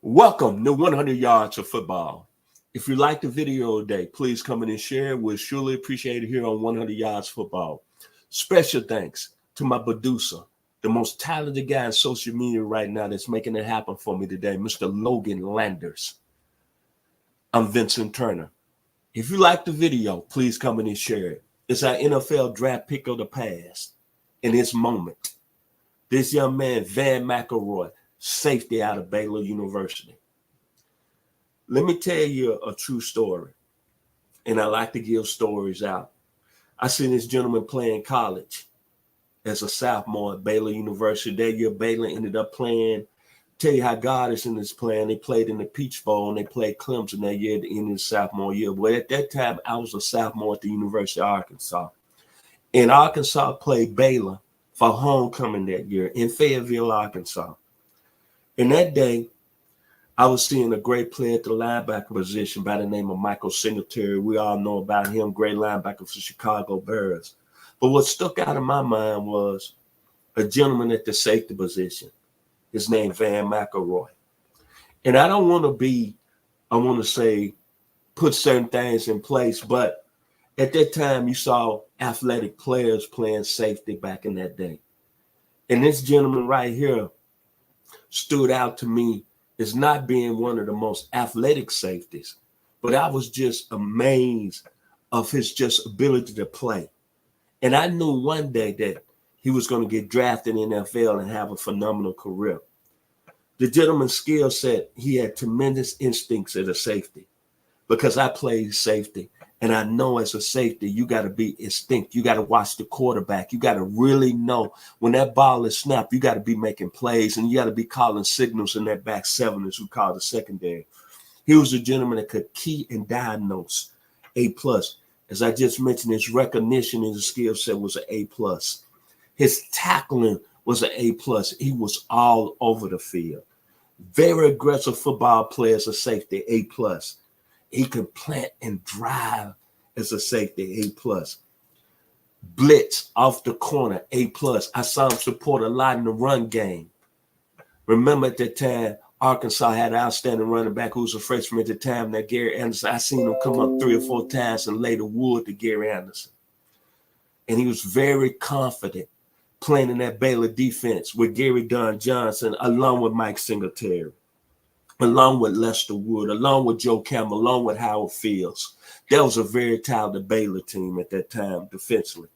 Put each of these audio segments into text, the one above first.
Welcome to 100 Yards of Football. If you like the video today, please come in and share. We'll surely appreciate it here on 100 Yards Football. Special thanks to my producer, the most talented guy in social media right now that's making it happen for me today, Mr. Logan Landers. I'm Vincent Turner. If you like the video, please come in and share it. It's our NFL draft pick of the past. In this moment, this young man, Vann McElroy, safety out of Baylor University. Let me tell you a true story, and I like to give stories out. I seen this gentleman playing college as a sophomore at Baylor University. That year, Baylor ended up playing. Tell you how God is in this plan. They played in the Peach Bowl, and they played Clemson that year at the end of the sophomore year. But at that time, I was a sophomore at the University of Arkansas. And Arkansas played Baylor for homecoming that year in Fayetteville, Arkansas. And that day, I was seeing a great player at the linebacker position by the name of Michael Singletary. We all know about him, great linebacker for Chicago Bears. But what stuck out in my mind was a gentleman at the safety position. His name, Vann McElroy. And I don't want to say, put certain things in place, but at that time, you saw athletic players playing safety back in that day. And this gentleman right here stood out to me as not being one of the most athletic safeties, but I was just amazed of his just ability to play. And I knew one day that he was going to get drafted in the NFL and have a phenomenal career. The gentleman's skill set, he had tremendous instincts as a safety because I played safety. And I know as a safety, you got to be instinct. You got to watch the quarterback. You got to really know when that ball is snapped, you got to be making plays and you got to be calling signals in that back seven, as we call the secondary. He was a gentleman that could key and diagnose A+. As I just mentioned, his recognition and his skill set was an A+. His tackling was an A+. He was all over the field. Very aggressive football player as a safety, A+. He could plant and drive as a safety, A+. Blitz off the corner, A+. I saw him support a lot in the run game. Remember at that time, Arkansas had an outstanding running back who was a freshman at the time, that Gary Anderson. I seen him come up 3 or 4 times and lay the wood to Gary Anderson. And he was very confident playing in that Baylor defense with Gary Don Johnson, along with Mike Singletary, along with Lester Wood, along with Joe Campbell, along with Howard Fields. That was a very talented Baylor team at that time defensively.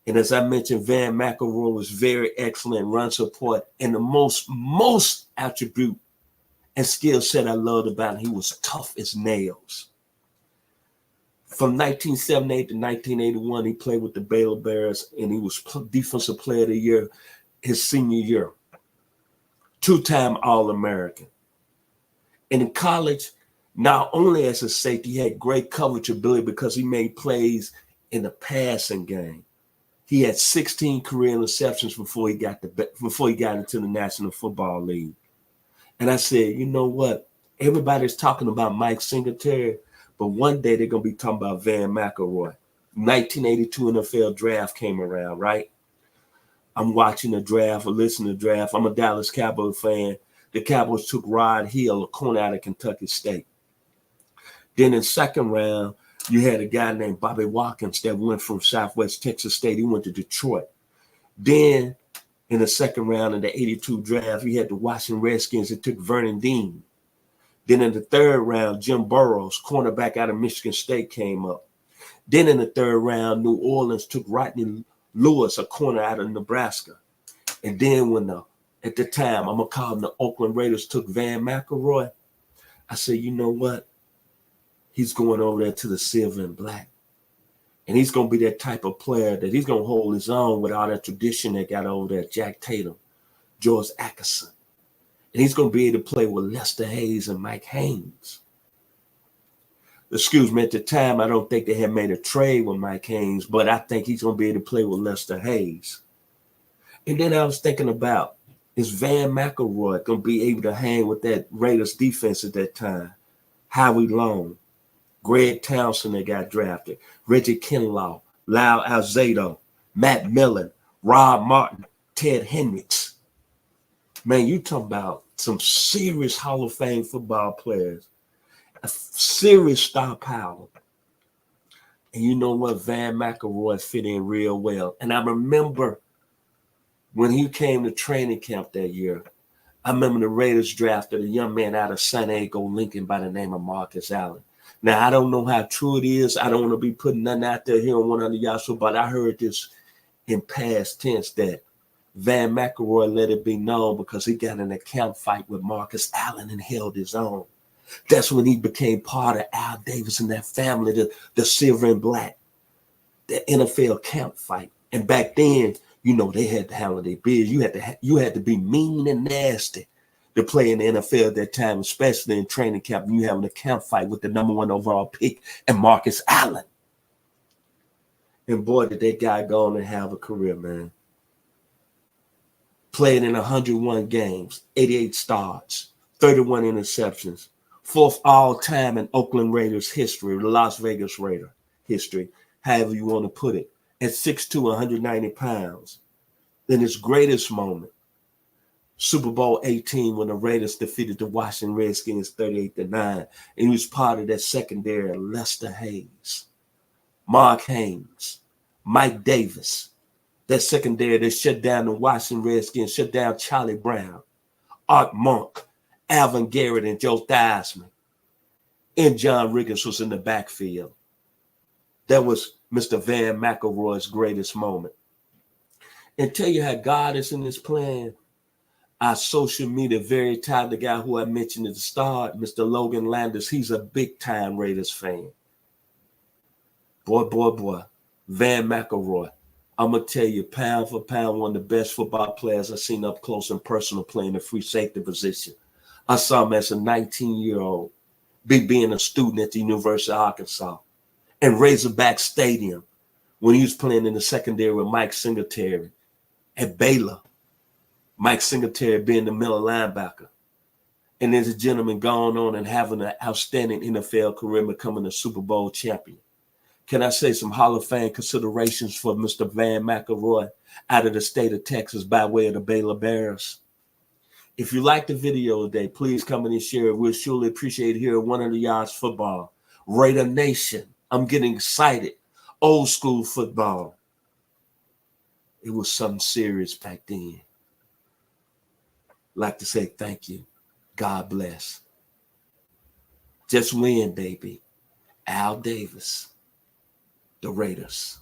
And as I mentioned, Vann McElroy was very excellent run support, and the most attribute and skill set I loved about him, he was tough as nails. From 1978 to 1981, he played with the Baylor Bears, and he was Defensive Player of the Year his senior year. 2-time All-American. And in college, not only as a safety, he had great coverage ability because he made plays in the passing game. He had 16 career interceptions before he got into the National Football League. And I said, you know what? Everybody's talking about Mike Singletary, but one day they're going to be talking about Vann McElroy. 1982 NFL draft came around, right? I'm watching the draft or listening to the draft. I'm a Dallas Cowboys fan. The Cowboys took Rod Hill, a corner out of Kentucky State. Then in second round, you had a guy named Bobby Watkins that went from Southwest Texas State. He went to Detroit. Then in the second round of the 82 draft, you had the Washington Redskins that took Vernon Dean. Then in the third round, Jim Burrows, cornerback out of Michigan State, came up. Then in the third round, New Orleans took Rodney Lewis, a corner out of Nebraska. And then at the time, I'm going to call them the Oakland Raiders, took Vann McElroy, I said, you know what? He's going over there to the silver and black. And he's going to be that type of player that he's going to hold his own with all that tradition they got over there, Jack Tatum, George Atkinson. And he's going to be able to play with Lester Hayes and Mike Haynes. Excuse me, at the time, I don't think they had made a trade with Mike Haynes, but I think he's going to be able to play with Lester Hayes. And then I was thinking about, is Vann McElroy going to be able to hang with that Raiders defense at that time? Howie Long, Greg Townsend that got drafted, Reggie Kinlaw, Lyle Alzado, Matt Millen, Rob Martin, Ted Hendricks. Man, you talking about some serious Hall of Fame football players, a serious star power. And you know what? Vann McElroy fit in real well. And I remember when he came to training camp that year, I remember the Raiders drafted a young man out of San Diego, Lincoln, by the name of Marcus Allen. Now, I don't know how true it is. I don't want to be putting nothing out there here on 100 Yards, but I heard this in past tense that Vann McElroy let it be known because he got in a camp fight with Marcus Allen and held his own. That's when he became part of Al Davis and that family, the silver and black, the NFL camp fight. And back then, you know, they had to handle their business. You had to be mean and nasty to play in the NFL at that time, especially in training camp. And you having a camp fight with the #1 overall pick and Marcus Allen. And boy, did that guy go on and have a career, man. Played in 101 games, 88 starts, 31 interceptions, 4th all-time in Oakland Raiders history, the Las Vegas Raider history, however you want to put it. At 6'2", 190 pounds. Then his greatest moment, Super Bowl 18, when the Raiders defeated the Washington Redskins 38-9. And he was part of that secondary, Lester Hayes, Mark Haynes, Mike Davis. That secondary that shut down the Washington Redskins, shut down Charlie Brown, Art Monk, Alvin Garrett, and Joe Theismann. And John Riggins was in the backfield. That was Mr. Vann McElroy's greatest moment. And tell you how God is in his plan. Our social media, very top, the guy who I mentioned at the start, Mr. Logan Landers, he's a big-time Raiders fan. Boy, Vann McElroy. I'm going to tell you, pound for pound, one of the best football players I've seen up close and personal playing the free safety position. I saw him as a 19-year-old, being a student at the University of Arkansas, and Razorback Stadium when he was playing in the secondary with Mike Singletary at Baylor. Mike Singletary being the middle linebacker. And there's a gentleman going on and having an outstanding NFL career, becoming a Super Bowl champion. Can I say some Hall of Fame considerations for Mr. Vann McElroy out of the state of Texas by way of the Baylor Bears? If you like the video today, please come in and share it. We'll surely appreciate it here at 100 Yards Football. Raider Nation. I'm getting excited. Old school football. It was something serious back then. Like to say thank you. God bless. Just win, baby. Al Davis. The Raiders.